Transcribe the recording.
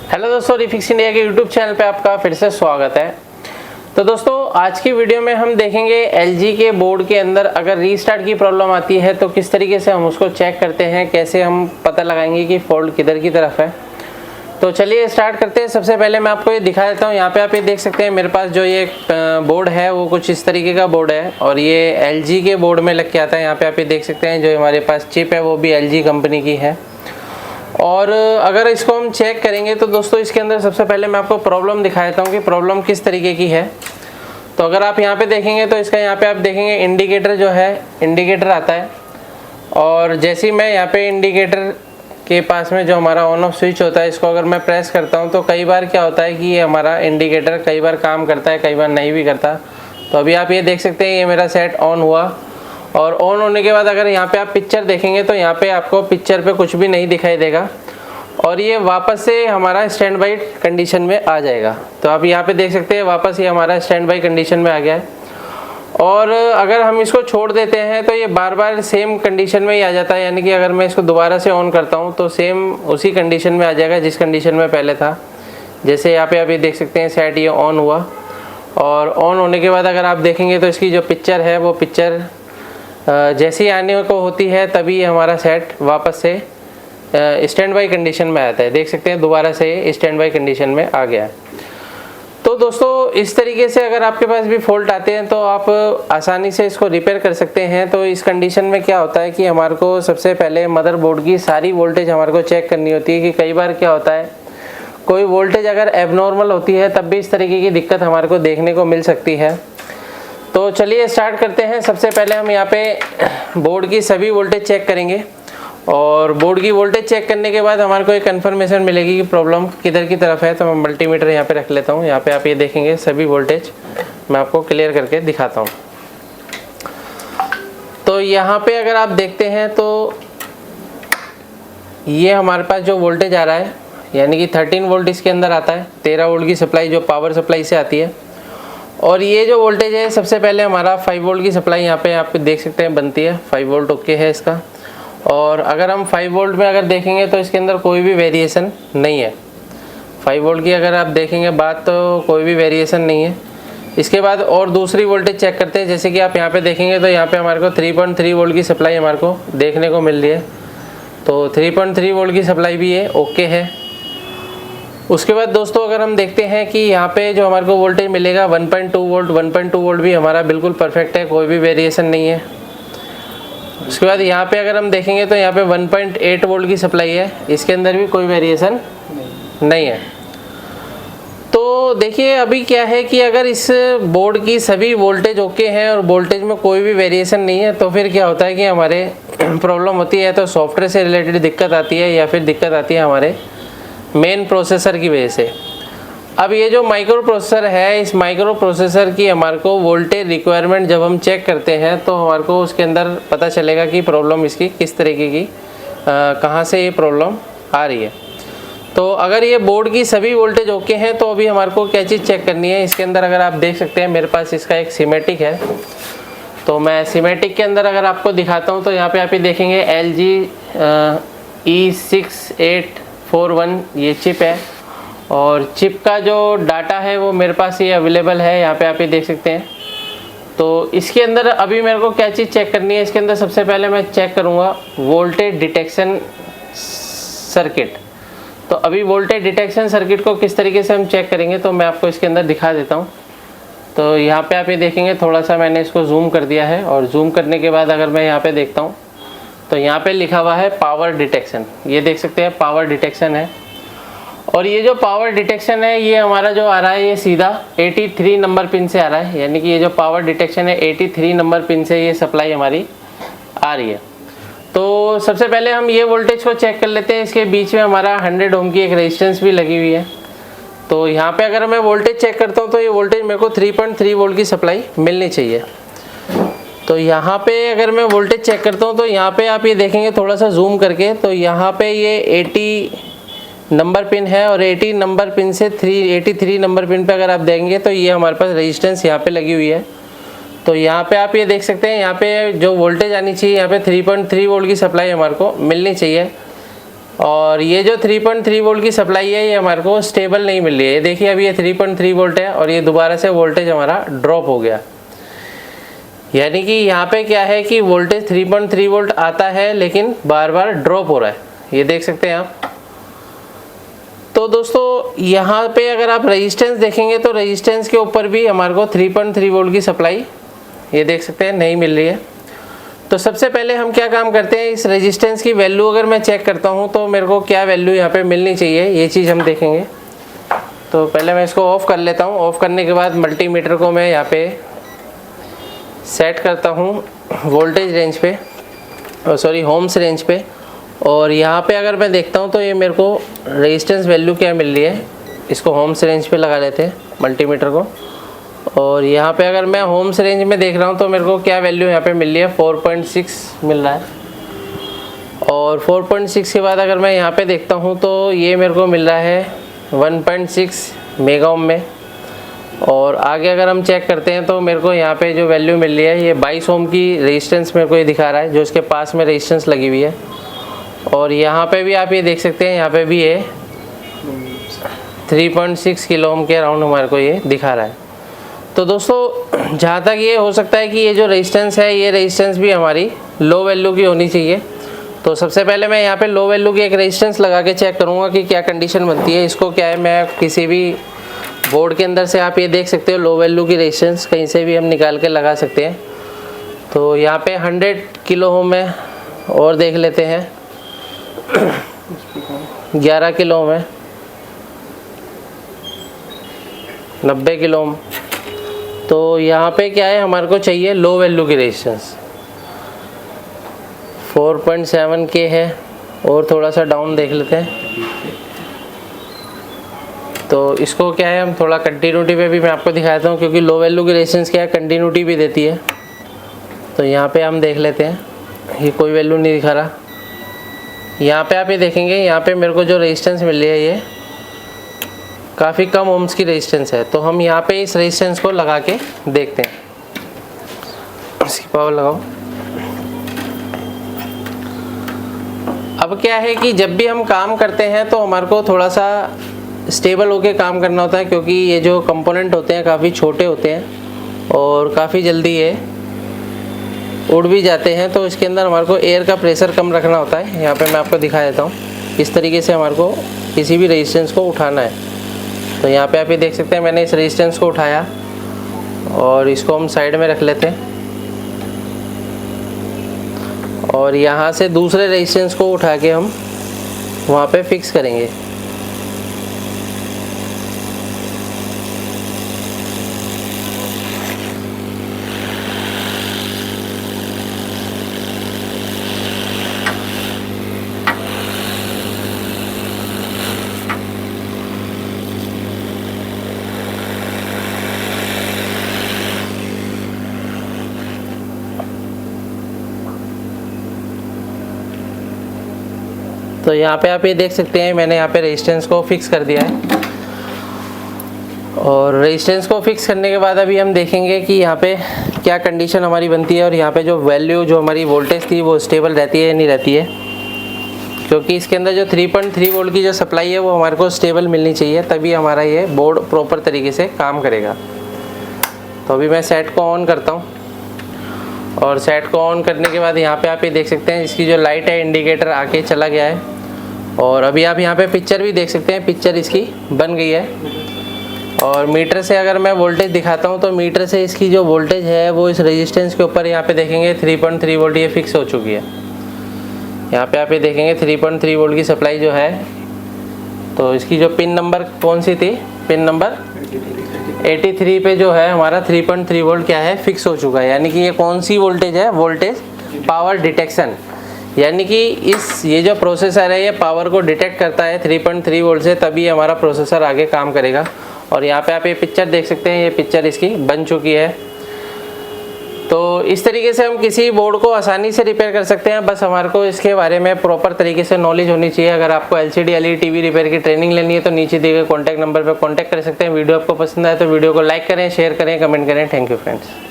Hello दोस्तों, refix India के YouTube channel पे आपका फिर से स्वागत है। तो दोस्तों, आज की वीडियो में हम देखेंगे एलजी के बोर्ड के अंदर अगर रीस्टार्ट की प्रॉब्लम आती है तो किस तरीके से हम उसको चेक करते हैं, कैसे हम पता लगाएंगे कि फॉल्ट किधर की तरफ है। तो चलिए स्टार्ट करते हैं। सबसे पहले मैं आपको ये दिखा देता हूँ। यहाँ पे आप ये देख सकते हैं, मेरे पास जो ये बोर्ड है वो कुछ इस तरीके का बोर्ड है और ये एलजी के बोर्ड में लग के आता है। यहाँ पे आप ये देख सकते हैं, जो हमारे पास चिप है वो भी एलजी कंपनी की है। और अगर इसको हम चेक करेंगे तो दोस्तों, इसके अंदर सबसे पहले मैं आपको प्रॉब्लम दिखा देता हूँ कि प्रॉब्लम किस तरीके की है। तो अगर आप यहाँ पे देखेंगे तो इसका यहाँ पे आप देखेंगे इंडिकेटर जो है, इंडिकेटर आता है। और जैसे ही मैं यहाँ पे इंडिकेटर के पास में जो हमारा ऑन ऑफ स्विच होता है, इसको अगर मैं प्रेस करता हूँ तो कई बार क्या होता है कि ये हमारा इंडिकेटर कई बार काम करता है, कई बार नहीं भी करता। तो अभी आप ये देख सकते हैं, ये मेरा सेट ऑन हुआ और ऑन होने के बाद अगर यहाँ पे आप पिक्चर देखेंगे तो यहाँ पे आपको पिक्चर पे कुछ भी नहीं दिखाई देगा और ये वापस से हमारा स्टैंड बाई कंडीशन में आ जाएगा। तो आप यहाँ पे देख सकते हैं, वापस ये हमारा स्टैंड बाई कंडीशन में आ गया है। और अगर हम इसको छोड़ देते हैं तो ये बार बार सेम कंडीशन में ही आ जाता है, यानी कि अगर मैं इसको दोबारा से ऑन करता हूँ तो सेम उसी कंडीशन में आ जाएगा जिस कंडीशन में पहले था। जैसे यहाँ पे आप ये देख सकते हैं, सेट ये ऑन हुआ और ऑन होने के बाद अगर आप देखेंगे तो इसकी जो पिक्चर है वो पिक्चर जैसे ही आने को होती है तभी हमारा सेट वापस से स्टैंड बाई कंडीशन में आता है। देख सकते हैं, दोबारा से स्टैंड बाई कंडीशन में आ गया है। तो दोस्तों, इस तरीके से अगर आपके पास भी फॉल्ट आते हैं तो आप आसानी से इसको रिपेयर कर सकते हैं। तो इस कंडीशन में क्या होता है कि हमारे को सबसे पहले मदरबोर्ड की सारी वोल्टेज हमारे को चेक करनी होती है कि कई बार क्या होता है, कोई वोल्टेज अगर एबनॉर्मल होती है तब भी इस तरीके की दिक्कत हमारे को देखने को मिल सकती है। तो चलिए स्टार्ट करते हैं। सबसे पहले हम यहाँ पे बोर्ड की सभी वोल्टेज चेक करेंगे और बोर्ड की वोल्टेज चेक करने के बाद हमारे को एक कंफर्मेशन मिलेगी कि प्रॉब्लम किधर की तरफ है। तो मैं मल्टीमीटर यहाँ पे रख लेता हूँ। यहाँ पे आप ये देखेंगे, सभी वोल्टेज मैं आपको क्लियर करके दिखाता हूँ। तो यहाँ पे अगर आप देखते हैं तो ये हमारे पास जो वोल्टेज आ रहा है, यानी कि 13 वोल्ट इसके अंदर आता है। 13 वोल्ट की सप्लाई जो पावर सप्लाई से आती है। और ये जो वोल्टेज है, सबसे पहले हमारा 5 वोल्ट की सप्लाई यहाँ पे आप देख सकते हैं बनती है। 5 वोल्ट ओके है इसका। और अगर हम 5 वोल्ट में अगर देखेंगे तो इसके अंदर कोई भी वेरिएशन नहीं है। 5 वोल्ट की अगर आप देखेंगे बात, तो कोई भी वेरिएशन नहीं है। इसके बाद और दूसरी वोल्टेज चेक करते हैं। जैसे कि आप यहाँ पे देखेंगे तो यहाँ पे हमारे को 3.3 वोल्ट की सप्लाई हमारे को देखने को मिल रही है। तो 3.3 वोल्ट की सप्लाई भी है, ओके है। उसके बाद दोस्तों, अगर हम देखते हैं कि यहाँ पे जो हमारे को वोल्टेज मिलेगा 1.2 वोल्ट, 1.2 वोल्ट भी हमारा बिल्कुल परफेक्ट है, कोई भी वेरिएशन नहीं है। उसके बाद यहाँ पे अगर हम देखेंगे तो यहाँ पे 1.8 वोल्ट की सप्लाई है, इसके अंदर भी कोई वेरिएशन नहीं है। तो देखिए, अभी क्या है कि अगर इस बोर्ड की सभी वोल्टेज ओके हैं और वोल्टेज में कोई भी वेरिएशन नहीं है तो फिर क्या होता है कि हमारे प्रॉब्लम होती है तो सॉफ्टवेयर से रिलेटेड दिक्कत आती है या फिर दिक्कत आती है हमारे मेन प्रोसेसर की वजह से। अब ये जो माइक्रो प्रोसेसर है, इस माइक्रो प्रोसेसर की हमारे को वोल्टेज रिक्वायरमेंट जब हम चेक करते हैं तो हमारे को उसके अंदर पता चलेगा कि प्रॉब्लम इसकी किस तरीके की, कहाँ से ये प्रॉब्लम आ रही है। तो अगर ये बोर्ड की सभी वोल्टेज ओके हैं तो अभी हमारे को क्या चीज़ चेक करनी है। इसके अंदर अगर आप देख सकते हैं, मेरे पास इसका एक सीमेटिक है। तो मैं सीमेटिक के अंदर अगर आपको दिखाता हूँ तो यहाँ पे आप ये देखेंगे LG E6841 ये चिप है और चिप का जो डाटा है वो मेरे पास ये अवेलेबल है। यहाँ पे आप ये देख सकते हैं। तो इसके अंदर अभी मेरे को क्या चीज़ चेक करनी है, इसके अंदर सबसे पहले मैं चेक करूँगा वोल्टेज डिटेक्शन सर्किट। तो अभी वोल्टेज डिटेक्शन सर्किट को किस तरीके से हम चेक करेंगे तो मैं आपको इसके अंदर दिखा देता हूँ। तो यहाँ पे आप ये देखेंगे, थोड़ा सा मैंने इसको जूम कर दिया है और जूम करने के बाद अगर मैं यहाँ पे देखता हूँ तो यहाँ पे लिखा हुआ है पावर डिटेक्शन। ये देख सकते हैं, पावर डिटेक्शन है। और ये जो पावर डिटेक्शन है ये हमारा जो आ रहा है ये सीधा 83 नंबर पिन से आ रहा है, यानी कि ये जो पावर डिटेक्शन है 83 नंबर पिन से ये सप्लाई हमारी आ रही है। तो सबसे पहले हम ये वोल्टेज को चेक कर लेते हैं। इसके बीच में हमारा 100 ओम की एक रेजिस्टेंस भी लगी हुई है। तो यहाँ पे अगर मैं वोल्टेज चेक करता हूँ तो ये वोल्टेज मेरे को 3.3 वोल्ट की सप्लाई मिलनी चाहिए। तो यहाँ पे अगर मैं वोल्टेज चेक करता हूँ तो यहाँ पे आप ये देखेंगे थोड़ा सा जूम करके, तो यहाँ पे ये 80 नंबर पिन है और 80 नंबर पिन से 83 नंबर पिन पे अगर आप देखेंगे तो ये हमारे पास रेजिस्टेंस यहाँ पे लगी हुई है। तो यहाँ पे आप ये देख सकते हैं, यहाँ पे जो वोल्टेज आनी चाहिए यहाँ पे 3.3 वोल्ट की सप्लाई हमारे को मिलनी चाहिए। और ये जो 3.3 वोल्ट की सप्लाई है ये हमारे को स्टेबल नहीं मिल रही है। देखिए अभी ये 3.3 वोल्ट है और ये दोबारा से वोल्टेज हमारा ड्रॉप हो गया। यानी कि यहाँ पे क्या है कि वोल्टेज 3.3 वोल्ट आता है लेकिन बार बार ड्रॉप हो रहा है, ये देख सकते हैं आप। तो दोस्तों यहाँ पे अगर आप रेजिस्टेंस देखेंगे तो रेजिस्टेंस के ऊपर भी हमारे को 3.3 वोल्ट की सप्लाई ये देख सकते हैं नहीं मिल रही है। तो सबसे पहले हम क्या काम करते हैं, इस रेजिस्टेंस की वैल्यू अगर मैं चेक करता हूँ तो मेरे को क्या वैल्यू यहाँ पे मिलनी चाहिए, ये चीज़ हम देखेंगे। तो पहले मैं इसको ऑफ़ कर लेता हूँ। ऑफ़ करने के बाद मल्टीमीटर को मैं यहाँ पे सेट करता हूँ वोल्टेज रेंज पे, सॉरी होम्स रेंज पे। और यहाँ पे अगर मैं देखता हूँ तो ये मेरे को रेजिस्टेंस वैल्यू क्या मिल रही है, इसको होम्स रेंज पे लगा लेते हैं मल्टीमीटर को। और यहाँ पे अगर मैं होम्स रेंज में देख रहा हूँ तो मेरे को क्या वैल्यू यहाँ पे मिल रही है, 4.6 मिल रहा है। और 4.6 के बाद अगर मैं यहाँ पे देखता हूँ तो ये मेरे को मिल रहा है 1.6 मेगा ओम में। और आगे अगर हम चेक करते हैं तो मेरे को यहाँ पे जो वैल्यू मिल रही है ये 22 ओम की रेजिस्टेंस मेरे को ये दिखा रहा है, जो इसके पास में रेजिस्टेंस लगी हुई है। और यहाँ पे भी आप ये देख सकते हैं, यहाँ पे भी ये 3.6 किलो ओम के अराउंड हमारे को ये दिखा रहा है। तो दोस्तों जहाँ तक ये हो सकता है कि ये जो रेजिस्टेंस है ये रेजिस्टेंस भी हमारी लो वैल्यू की होनी चाहिए। तो सबसे पहले मैं यहाँ पे लो वैल्यू की एक रेजिस्टेंस लगा के चेक करूँगा कि क्या कंडीशन बनती है। इसको क्या है, मैं किसी भी बोर्ड के अंदर से आप ये देख सकते हो लो वैल्यू की रेजिस्टेंस कहीं से भी हम निकाल के लगा सकते हैं। तो यहाँ पे 100 किलो ओम है और देख लेते हैं 11 किलो ओम है, 90 किलो ओम। तो यहाँ पे क्या है, हमारे को चाहिए लो वैल्यू की रेजिस्टेंस 4.7 के है। और थोड़ा सा डाउन देख लेते हैं। तो इसको क्या है, हम थोड़ा कंटिन्यूटी पे भी मैं आपको दिखाता हूँ, क्योंकि लो वैल्यू की रेजिस्टेंस क्या है कंटिन्यूटी भी देती है। तो यहाँ पे हम देख लेते हैं, ये कोई वैल्यू नहीं दिखा रहा। यहाँ पे आप ये देखेंगे, यहाँ पे मेरे को जो रेजिस्टेंस मिल रही है ये काफ़ी कम ओम्स की रेजिस्टेंस है। तो हम यहाँ पे इस रेजिस्टेंस को लगा के देखते हैं। इसकी पावर लगाओ। अब क्या है कि जब भी हम काम करते हैं तो हमारे को थोड़ा सा स्टेबल होके काम करना होता है, क्योंकि ये जो कंपोनेंट होते हैं काफ़ी छोटे होते हैं और काफ़ी जल्दी ये उड़ भी जाते हैं। तो इसके अंदर हमारे को एयर का प्रेशर कम रखना होता है। यहाँ पे मैं आपको दिखा देता हूँ, इस तरीके से हमारे को किसी भी रेजिस्टेंस को उठाना है। तो यहाँ पे आप ये देख सकते हैं, मैंने इस रेजिस्टेंस को उठाया और इसको हम साइड में रख लेते हैं। और यहाँ से दूसरे रेजिस्टेंस को उठा के हम वहाँ पे फिक्स करेंगे। तो यहाँ पे आप ये देख सकते हैं, मैंने यहाँ पे रेजिस्टेंस को फिक्स कर दिया है। और रेजिस्टेंस को फिक्स करने के बाद अभी हम देखेंगे कि यहाँ पे क्या कंडीशन हमारी बनती है और यहाँ पे जो वैल्यू जो हमारी वोल्टेज थी वो स्टेबल रहती है या नहीं रहती है। क्योंकि इसके अंदर जो 3.3 वोल्ट की जो सप्लाई है वो हमारे को स्टेबल मिलनी चाहिए, तभी हमारा ये बोर्ड प्रॉपर तरीके से काम करेगा। तो अभी मैं सेट को ऑन करता हूँ। और सेट को ऑन करने के बाद यहाँ पे आप ये देख सकते हैं, इसकी जो लाइट है इंडिकेटर आके चला गया है। और अभी आप यहाँ पे पिक्चर भी देख सकते हैं, पिक्चर इसकी बन गई है। और मीटर से अगर मैं वोल्टेज दिखाता हूँ तो मीटर से इसकी जो वोल्टेज है वो इस रेजिस्टेंस के ऊपर यहाँ पे देखेंगे 3.3 वोल्ट ये फिक्स हो चुकी है। यहाँ पे आप ये देखेंगे 3.3 वोल्ट की सप्लाई जो है। तो इसकी जो पिन नंबर कौन सी थी, पिन नंबर 83 पे जो है हमारा 3.3 वोल्ट क्या है फिक्स हो चुका है। यानी कि ये कौन सी वोल्टेज है, वोल्टेज पावर डिटेक्शन। यानी कि ये जो प्रोसेसर है ये पावर को डिटेक्ट करता है 3.3 वोल्ट से, तभी हमारा प्रोसेसर आगे काम करेगा। और यहाँ पे आप ये पिक्चर देख सकते हैं, ये पिक्चर इसकी बन चुकी है। तो इस तरीके से हम किसी बोर्ड को आसानी से रिपेयर कर सकते हैं। बस हमारे को इसके बारे में प्रॉपर तरीके से नॉलेज होनी चाहिए। अगर आपको LCD LED TV रिपेयर की ट्रेनिंग लेनी है तो नीचे दिए गए कॉन्टैक्ट नंबर पर कॉन्टैक्ट कर सकते हैं। वीडियो आपको पसंद आए तो वीडियो को लाइक करें, शेयर करें, कमेंट करें। Thank you friends.